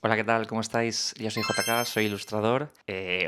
Hola, ¿qué tal? ¿Cómo estáis? Yo soy JK, soy ilustrador.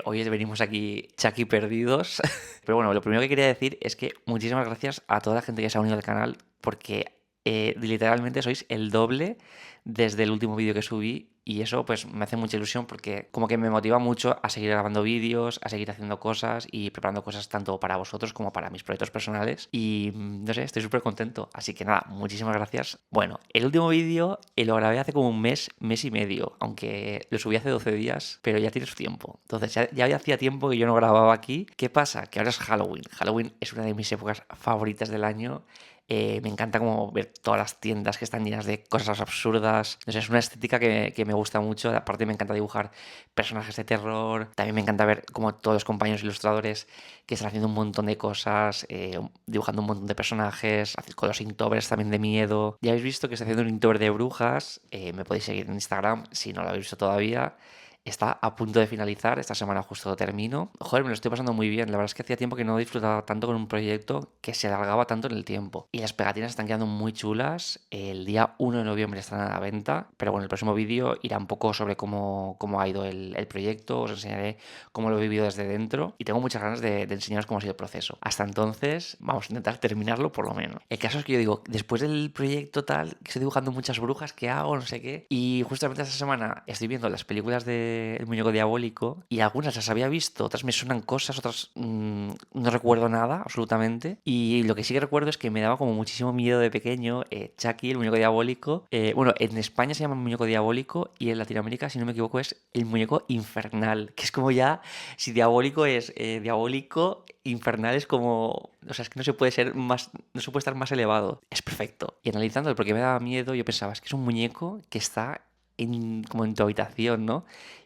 Hoy venimos aquí Chucky perdidos. Pero bueno, lo primero que quería decir es que muchísimas gracias a toda la gente que se ha unido al canal porque literalmente sois el doble desde el último vídeo que subí y eso pues me hace mucha ilusión porque como que me motiva mucho a seguir grabando vídeos, a seguir haciendo cosas y preparando cosas tanto para vosotros como para mis proyectos personales y no sé, estoy súper contento. Así que nada, muchísimas gracias. Bueno, el último vídeo lo grabé hace como un mes, mes y medio, aunque lo subí hace 12 días, pero ya tiene su tiempo. Entonces ya hacía tiempo que yo no grababa aquí. ¿Qué pasa? Que ahora es Halloween. Halloween es una de mis épocas favoritas del año. Me encanta como ver todas las tiendas que están llenas de cosas absurdas. No sé, es una estética que me gusta mucho. Aparte me encanta dibujar personajes de terror. También me encanta ver como todos los compañeros ilustradores que están haciendo un montón de cosas, dibujando un montón de personajes, con los inktovers también de miedo. Ya habéis visto que estoy haciendo un inktober de brujas. Me podéis seguir en Instagram si no lo habéis visto todavía. Está a punto de finalizar, esta semana justo lo termino. Joder, me lo estoy pasando muy bien. La verdad es que hacía tiempo que no disfrutaba tanto con un proyecto que se alargaba tanto en el tiempo. Y las pegatinas están quedando muy chulas. El día 1 de noviembre están a la venta. Pero bueno, el próximo vídeo irá un poco sobre cómo ha ido el proyecto. Os enseñaré cómo lo he vivido desde dentro. Y tengo muchas ganas de enseñaros cómo ha sido el proceso. Hasta entonces, vamos a intentar terminarlo por lo menos. El caso es que yo digo, después del proyecto tal, que estoy dibujando muchas brujas, ¿qué hago? No sé qué. Y justamente esta semana estoy viendo las películas de El Muñeco Diabólico y algunas las había visto, otras me suenan cosas, otras no recuerdo nada absolutamente. Y lo que sí que recuerdo es que me daba como muchísimo miedo de pequeño Chucky, el muñeco diabólico. Bueno, en España se llama muñeco diabólico y en Latinoamérica, si no me equivoco, es el muñeco infernal, que es como ya, si diabólico es diabólico, infernal es como, o sea, es que no se puede ser más, no se puede estar más elevado. Es perfecto. Y analizando el por qué me daba miedo, yo pensaba, es que es un muñeco que está como en tu habitación, ¿no?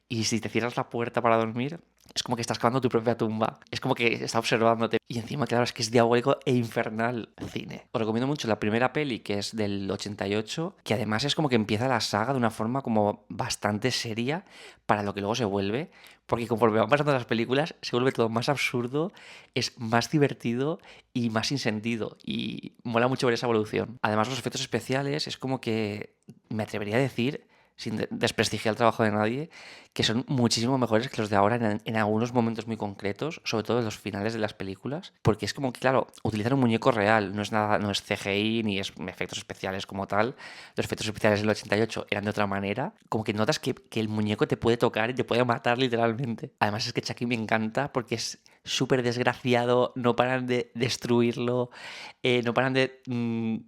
Y si te cierras la puerta para dormir, es como que estás cavando tu propia tumba. Es como que está observándote. Y encima, claro, es que es diabólico e infernal cine. Os recomiendo mucho la primera peli, que es del 88, que además es como que empieza la saga de una forma como bastante seria para lo que luego se vuelve. Porque conforme van pasando las películas, se vuelve todo más absurdo, es más divertido y más sin sentido. Y mola mucho ver esa evolución. Además, los efectos especiales es como que me atrevería a decir sin desprestigiar el trabajo de nadie, que son muchísimo mejores que los de ahora en algunos momentos muy concretos, sobre todo en los finales de las películas, porque es como que, claro, utilizar un muñeco real, no es nada, no es CGI ni es efectos especiales como tal. Los efectos especiales del 88 eran de otra manera, como que notas que el muñeco te puede tocar y te puede matar literalmente. Además es que Chucky me encanta porque es súper desgraciado, no paran de destruirlo, no paran de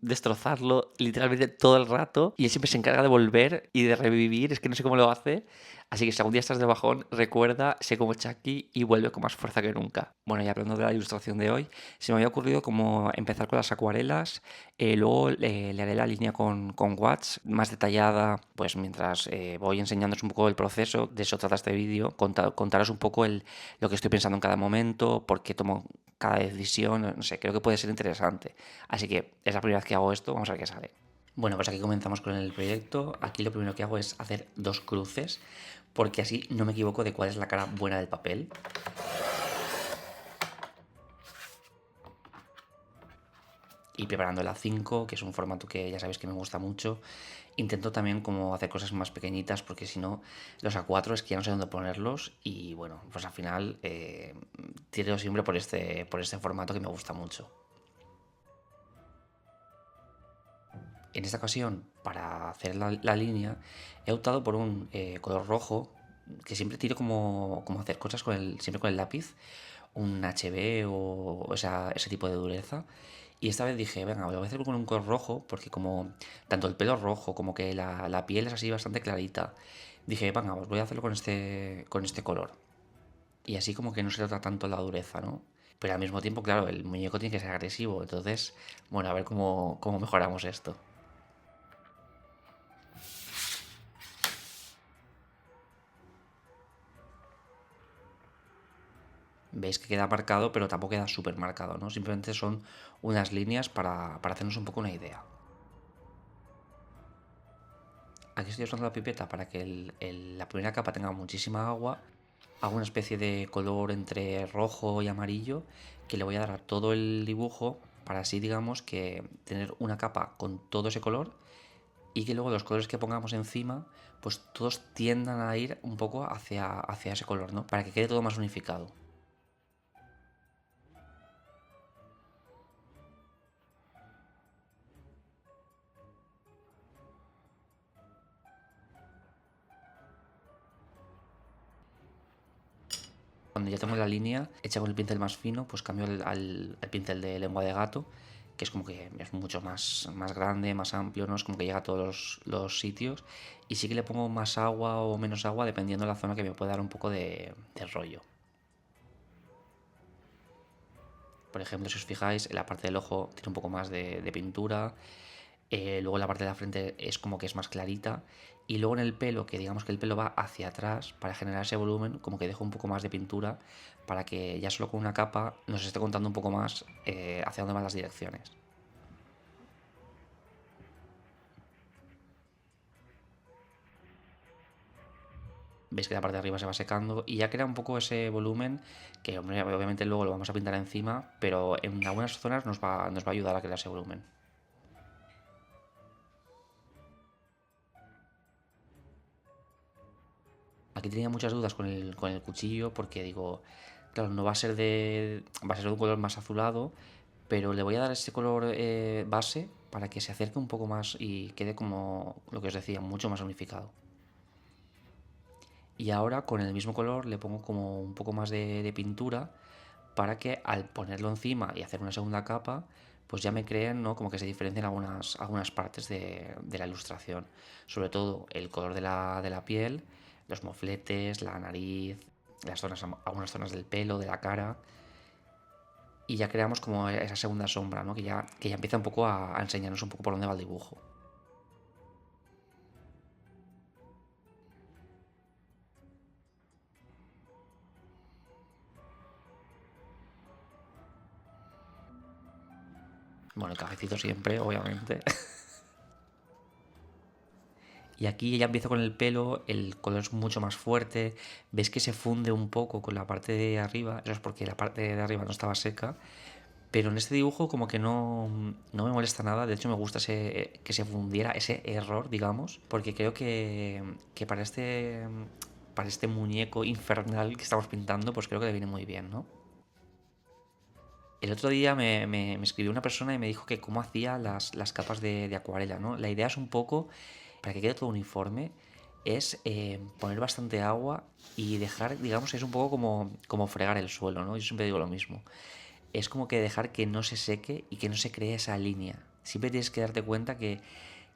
destrozarlo literalmente todo el rato y él siempre se encarga de volver y de revivir, es que no sé cómo lo hace. Así que si algún día estás de bajón, recuerda, sé como Chucky y vuelve con más fuerza que nunca. Bueno, y hablando de la ilustración de hoy, se me había ocurrido como empezar con las acuarelas, luego le haré la línea con Watts, más detallada, pues mientras voy enseñándoos un poco el proceso, de eso trata este vídeo, contaros un poco lo que estoy pensando en cada momento, por qué tomo cada decisión, no sé, creo que puede ser interesante. Así que es la primera vez que hago esto, vamos a ver qué sale. Bueno, pues aquí comenzamos con el proyecto. Aquí lo primero que hago es hacer dos cruces, porque así no me equivoco de cuál es la cara buena del papel. Y preparando el A5, que es un formato que ya sabéis que me gusta mucho. Intento también como hacer cosas más pequeñitas, porque si no, los A4 es que ya no sé dónde ponerlos. Y bueno, pues al final tiro siempre por este formato que me gusta mucho. En esta ocasión, para hacer la línea, he optado por un color rojo, que siempre tiro como hacer cosas siempre con el lápiz, un HB o ese tipo de dureza. Y esta vez dije, venga, lo voy a hacer con un color rojo, porque como tanto el pelo es rojo como que la piel es así bastante clarita, dije, venga, pues voy a hacerlo con este color. Y así como que no se nota tanto la dureza, ¿no? Pero al mismo tiempo, claro, el muñeco tiene que ser agresivo, entonces, bueno, a ver cómo mejoramos esto. Veis que queda marcado, pero tampoco queda súper marcado, ¿no? Simplemente son unas líneas para hacernos un poco una idea. Aquí estoy usando la pipeta para que la primera capa tenga muchísima agua. Hago una especie de color entre rojo y amarillo que le voy a dar a todo el dibujo para así, digamos, que tener una capa con todo ese color y que luego los colores que pongamos encima pues todos tiendan a ir un poco hacia ese color, ¿no? Para que quede todo más unificado. Cuando ya tengo la línea hecha con el pincel más fino, pues cambio al pincel de lengua de gato, que es como que es mucho más grande, más amplio, ¿no? Es como que llega a todos los sitios. Y sí que le pongo más agua o menos agua dependiendo de la zona que me puede dar un poco de rollo. Por ejemplo, si os fijáis, en la parte del ojo tiene un poco más de pintura. Luego la parte de la frente es como que es más clarita. Y luego en el pelo, que digamos que el pelo va hacia atrás para generar ese volumen, como que dejo un poco más de pintura para que ya solo con una capa nos esté contando un poco más hacia dónde van las direcciones. Veis que la parte de arriba se va secando y ya crea un poco ese volumen que, hombre, obviamente luego lo vamos a pintar encima, pero en algunas zonas nos va a ayudar a crear ese volumen. Aquí tenía muchas dudas con el cuchillo porque digo, claro, no va a ser va a ser de un color más azulado, pero le voy a dar ese color base para que se acerque un poco más y quede como lo que os decía, mucho más unificado. Y ahora con el mismo color le pongo como un poco más de pintura para que al ponerlo encima y hacer una segunda capa, pues ya me creen, ¿no? Como que se diferencien algunas partes de la ilustración. Sobre todo el color de la piel, los mofletes, la nariz, algunas zonas del pelo, de la cara. Y ya creamos como esa segunda sombra, ¿no? Que ya empieza un poco a enseñarnos un poco por dónde va el dibujo. Bueno, el cafecito siempre, obviamente. Y aquí ya empiezo con el pelo, el color es mucho más fuerte, ves que se funde un poco con la parte de arriba, eso es porque la parte de arriba no estaba seca, pero en este dibujo como que no me molesta nada, de hecho me gusta que se fundiera ese error, digamos, porque creo que para este muñeco infernal que estamos pintando, pues creo que le viene muy bien, ¿no? El otro día me escribió una persona y me dijo que cómo hacía las capas de acuarela, ¿no? La idea es un poco, para que quede todo uniforme, es poner bastante agua y dejar, digamos, es un poco como fregar el suelo, ¿no? Yo siempre digo lo mismo. Es como que dejar que no se seque y que no se cree esa línea. Siempre tienes que darte cuenta que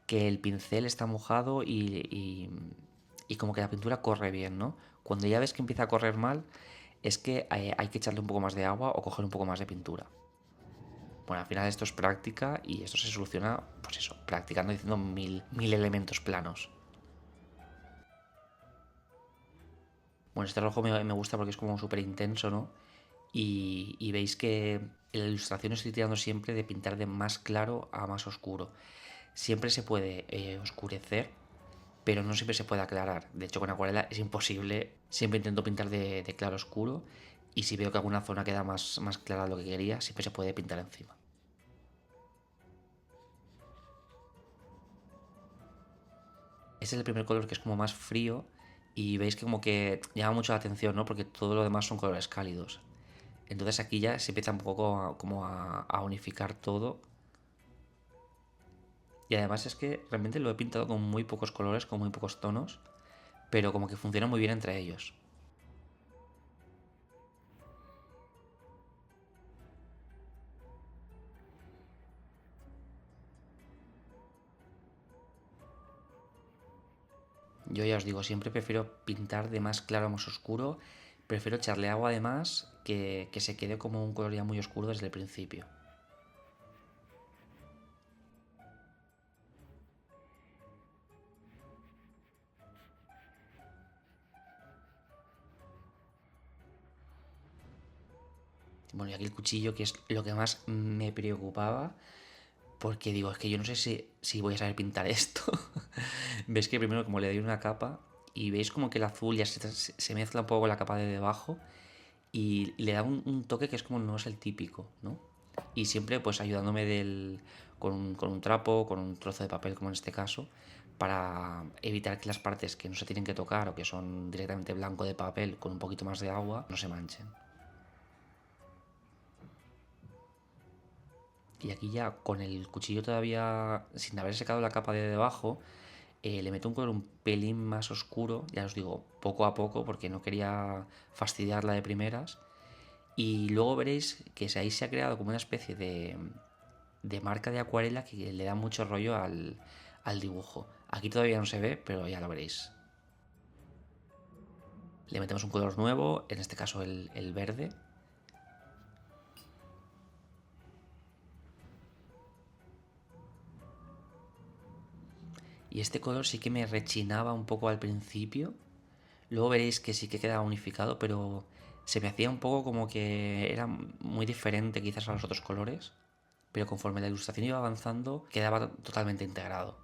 el pincel está mojado y como que la pintura corre bien, ¿no? Cuando ya ves que empieza a correr mal, es que hay que echarle un poco más de agua o coger un poco más de pintura. Bueno, al final esto es práctica y esto se soluciona, pues eso, practicando y haciendo mil elementos planos. Bueno, este rojo me gusta porque es como súper intenso, ¿no? Y veis que en la ilustración estoy tirando siempre de pintar de más claro a más oscuro. Siempre se puede oscurecer, pero no siempre se puede aclarar. De hecho, con acuarela es imposible. Siempre intento pintar de claro oscuro y si veo que alguna zona queda más clara de lo que quería, siempre se puede pintar encima. Este es el primer color que es como más frío y veis que como que llama mucho la atención, ¿no? Porque todo lo demás son colores cálidos. Entonces aquí ya se empieza un poco como a unificar todo. Y además es que realmente lo he pintado con muy pocos colores, con muy pocos tonos, pero como que funciona muy bien entre ellos. Yo ya os digo, siempre prefiero pintar de más claro a más oscuro. Prefiero echarle agua además que se quede como un color ya muy oscuro desde el principio. Bueno, y aquí el cuchillo, que es lo que más me preocupaba, porque digo, es que yo no sé si voy a saber pintar esto. Veis que primero como le doy una capa y veis como que el azul ya se mezcla un poco con la capa de debajo y le da un toque que es como no es el típico, ¿no? Y siempre pues ayudándome con un trapo, con un trozo de papel como en este caso, para evitar que las partes que no se tienen que tocar o que son directamente blanco de papel con un poquito más de agua no se manchen. Y aquí ya con el cuchillo todavía sin haber secado la capa de debajo, le meto un color un pelín más oscuro, ya os digo, poco a poco porque no quería fastidiarla de primeras. Y luego veréis que ahí se ha creado como una especie de marca de acuarela que le da mucho rollo al dibujo. Aquí todavía no se ve, pero ya lo veréis. Le metemos un color nuevo, en este caso el verde. Y este color sí que me rechinaba un poco al principio. Luego veréis que sí que queda unificado, pero se me hacía un poco como que era muy diferente quizás a los otros colores. Pero conforme la ilustración iba avanzando, quedaba totalmente integrado.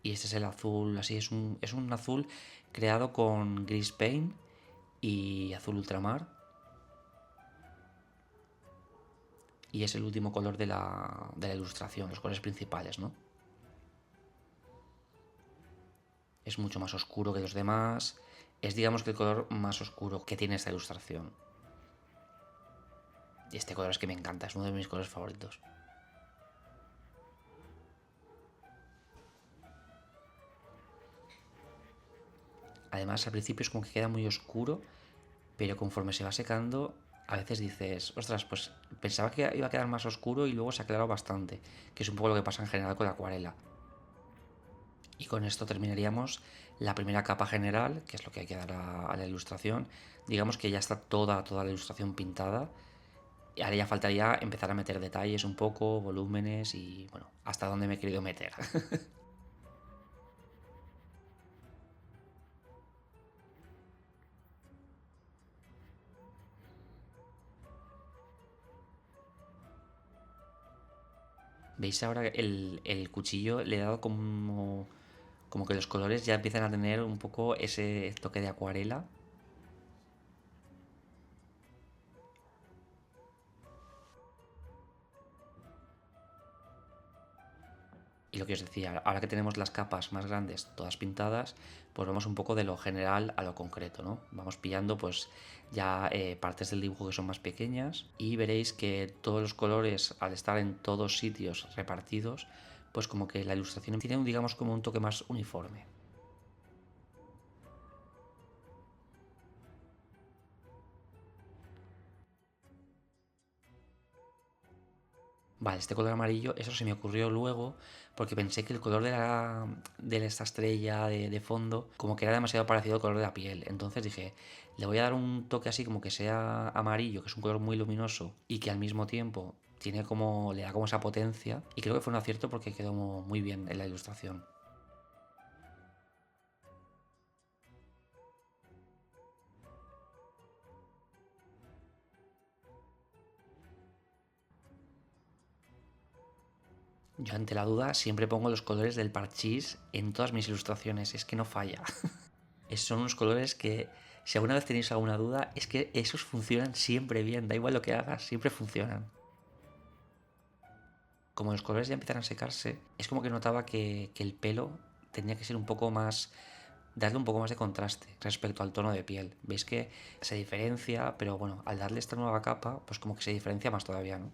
Y este es el azul, así es un azul creado con gris paint y azul ultramar. Y es el último color de la ilustración, los colores principales, ¿no? Es mucho más oscuro que los demás. Es, digamos, que el color más oscuro que tiene esta ilustración. Y este color es que me encanta, es uno de mis colores favoritos. Además, al principio es como que queda muy oscuro, pero conforme se va secando, a veces dices, ostras, pues pensaba que iba a quedar más oscuro y luego se ha aclarado bastante, que es un poco lo que pasa en general con la acuarela. Y con esto terminaríamos la primera capa general, que es lo que hay que dar a la ilustración. Digamos que ya está toda la ilustración pintada. Y ahora ya faltaría empezar a meter detalles un poco, volúmenes y bueno, hasta dónde me he querido meter. ¿Veis ahora el cuchillo? Le he dado como que los colores ya empiezan a tener un poco ese toque de acuarela. Y lo que os decía, ahora que tenemos las capas más grandes, todas pintadas, pues vamos un poco de lo general a lo concreto, ¿no? Vamos pillando pues ya partes del dibujo que son más pequeñas y veréis que todos los colores, al estar en todos sitios repartidos, pues como que la ilustración tiene, digamos, como un toque más uniforme. Vale, este color amarillo, eso se me ocurrió luego porque pensé que el color de esta estrella de fondo como que era demasiado parecido al color de la piel. Entonces dije, le voy a dar un toque así como que sea amarillo, que es un color muy luminoso y que al mismo tiempo tiene como, le da como esa potencia. Y creo que fue un acierto porque quedó muy bien en la ilustración. Yo ante la duda siempre pongo los colores del parchís en todas mis ilustraciones, es que no falla. Son unos colores que, si alguna vez tenéis alguna duda, es que esos funcionan siempre bien, da igual lo que hagas, siempre funcionan. Como los colores ya empiezan a secarse, es como que notaba que el pelo tenía que ser un poco más, darle un poco más de contraste respecto al tono de piel. Veis que se diferencia, pero bueno, al darle esta nueva capa, pues como que se diferencia más todavía, ¿no?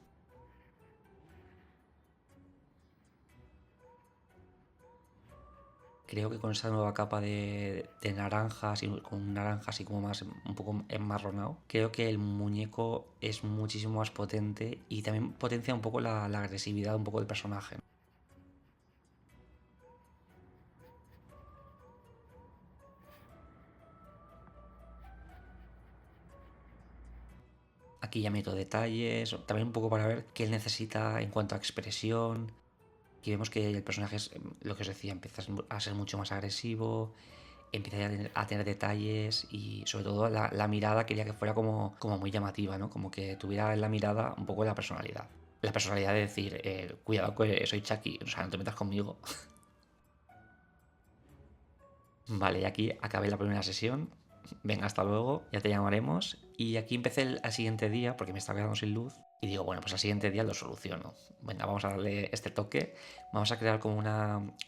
Creo que con esa nueva capa de naranjas y con un naranja así como más un poco enmarronado, creo que el muñeco es muchísimo más potente y también potencia un poco la agresividad un poco del personaje. Aquí ya meto detalles, también un poco para ver qué él necesita en cuanto a expresión. Aquí vemos que el personaje es lo que os decía, empieza a ser mucho más agresivo, empieza a tener detalles y sobre todo la mirada quería que fuera como muy llamativa, ¿no? Como que tuviera en la mirada un poco la personalidad. La personalidad de decir, cuidado que soy Chucky, o sea, no te metas conmigo. Vale, y aquí acabé la primera sesión. Venga, hasta luego, ya te llamaremos. Y aquí empecé al siguiente día, porque me estaba quedando sin luz. Y digo, bueno, pues al siguiente día lo soluciono. Venga, vamos a darle este toque. Vamos a crear como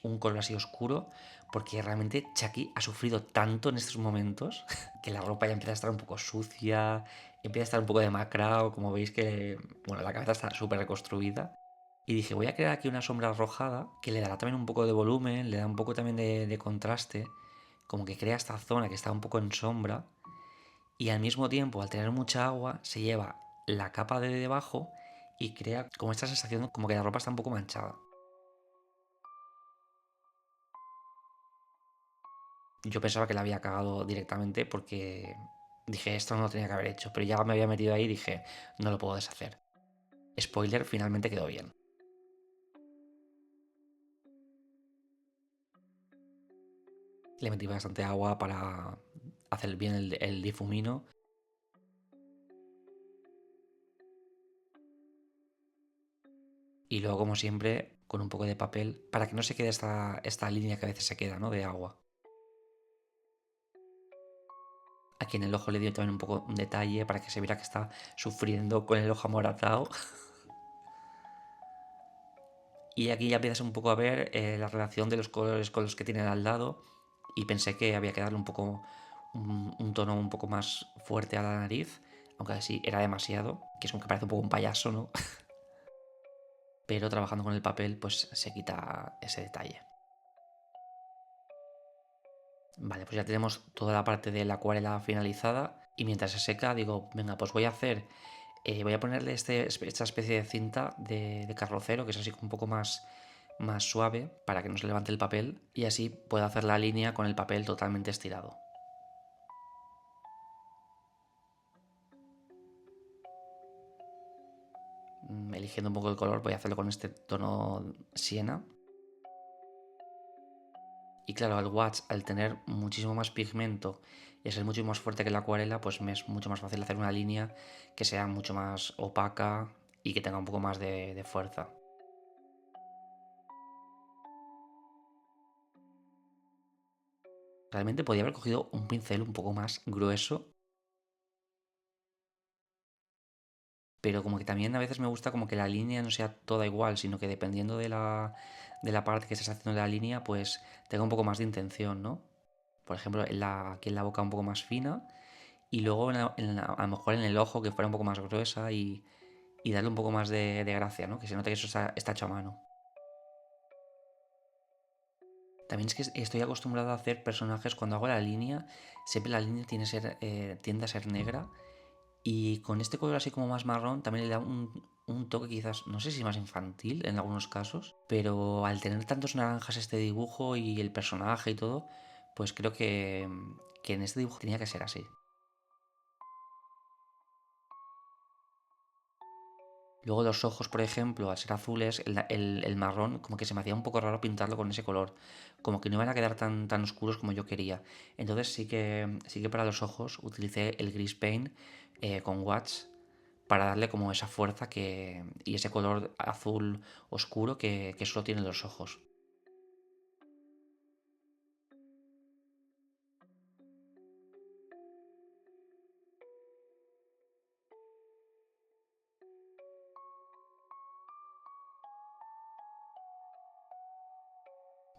un color así oscuro. Porque realmente Chucky ha sufrido tanto en estos momentos que la ropa ya empieza a estar un poco sucia, empieza a estar un poco demacrado. Como veis que, bueno, la cabeza está súper reconstruida. Y dije, voy a crear aquí una sombra rojada que le dará también un poco de volumen, le da un poco también de contraste. Como que crea esta zona que está un poco en sombra y al mismo tiempo, al tener mucha agua, se lleva la capa de debajo y crea como esta sensación como que la ropa está un poco manchada. Yo pensaba que la había cagado directamente porque dije, esto no lo tenía que haber hecho, pero ya me había metido ahí y dije, no lo puedo deshacer. Spoiler, finalmente quedó bien. Le metí bastante agua para hacer bien el difumino. Y luego, como siempre, con un poco de papel para que no se quede esta línea que a veces se queda, ¿no? De agua. Aquí en el ojo le dio también un poco un detalle para que se viera que está sufriendo con el ojo amoratado. Y aquí ya empiezas un poco a ver la relación de los colores con los que tienen al lado. Y pensé que había que darle un poco un tono un poco más fuerte a la nariz. Aunque así era demasiado. Que es como que parece un poco un payaso, ¿no? Pero trabajando con el papel pues se quita ese detalle. Vale, pues ya tenemos toda la parte de la acuarela finalizada. Y mientras se seca digo, venga, pues voy a ponerle esta especie de cinta de carrocero, que es así un poco más suave, para que no se levante el papel, y así puedo hacer la línea con el papel totalmente estirado. Eligiendo un poco el color, voy a hacerlo con este tono siena. Y claro, el watch, al tener muchísimo más pigmento y ser mucho más fuerte que la acuarela, pues me es mucho más fácil hacer una línea que sea mucho más opaca y que tenga un poco más de fuerza. Realmente podría haber cogido un pincel un poco más grueso, pero como que también a veces me gusta como que la línea no sea toda igual, sino que dependiendo de la parte que estés haciendo de la línea, pues tenga un poco más de intención, ¿no? Por ejemplo, aquí en la boca un poco más fina y luego a lo mejor en el ojo que fuera un poco más gruesa y darle un poco más de gracia, ¿no? Que se note que eso está hecho a mano. También es que estoy acostumbrado a hacer personajes cuando hago la línea, siempre la línea tiende a ser negra. Y con este color así como más marrón también le da un toque quizás, no sé si más infantil en algunos casos, pero al tener tantos naranjas este dibujo y el personaje y todo, pues creo que en este dibujo tenía que ser así. Luego los ojos, por ejemplo, al ser azules, el marrón como que se me hacía un poco raro pintarlo con ese color, como que no iban a quedar tan oscuros como yo quería. Entonces sí que para los ojos utilicé el gris paint con Watch para darle como esa fuerza y ese color azul oscuro que solo tienen los ojos.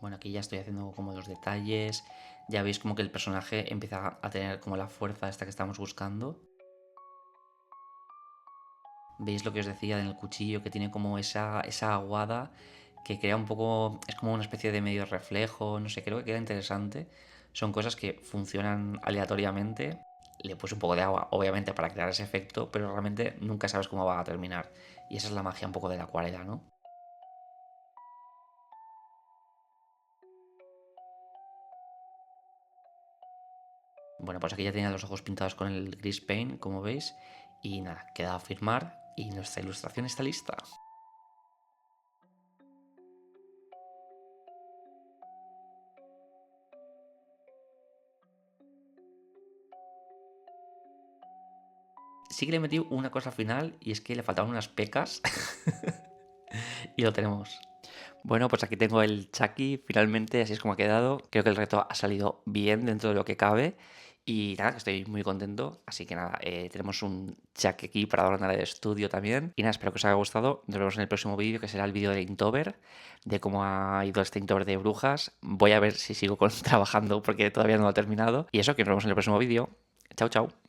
Bueno, aquí ya estoy haciendo como los detalles, ya veis como que el personaje empieza a tener como la fuerza esta que estamos buscando. Veis lo que os decía en el cuchillo, que tiene como esa aguada que crea un poco, es como una especie de medio reflejo, no sé, creo que queda interesante. Son cosas que funcionan aleatoriamente. Le puse un poco de agua, obviamente, para crear ese efecto, pero realmente nunca sabes cómo va a terminar. Y esa es la magia un poco de la acuarela, ¿no? Bueno, pues aquí ya tenía los ojos pintados con el gris paint, como veis. Y nada, queda a firmar y nuestra ilustración está lista. Sí que le metí una cosa final y es que le faltaban unas pecas y lo tenemos. Bueno, pues aquí tengo el Chucky, finalmente, así es como ha quedado. Creo que el reto ha salido bien dentro de lo que cabe Y nada, que estoy muy contento. Así que nada, tenemos un chat aquí para hablar de estudio también. Y nada, espero que os haya gustado. Nos vemos en el próximo vídeo, que será el vídeo de Inktober, de cómo ha ido este Inktober de brujas. Voy a ver si sigo trabajando porque todavía no lo he terminado. Y eso, que nos vemos en el próximo vídeo. Chao, chao.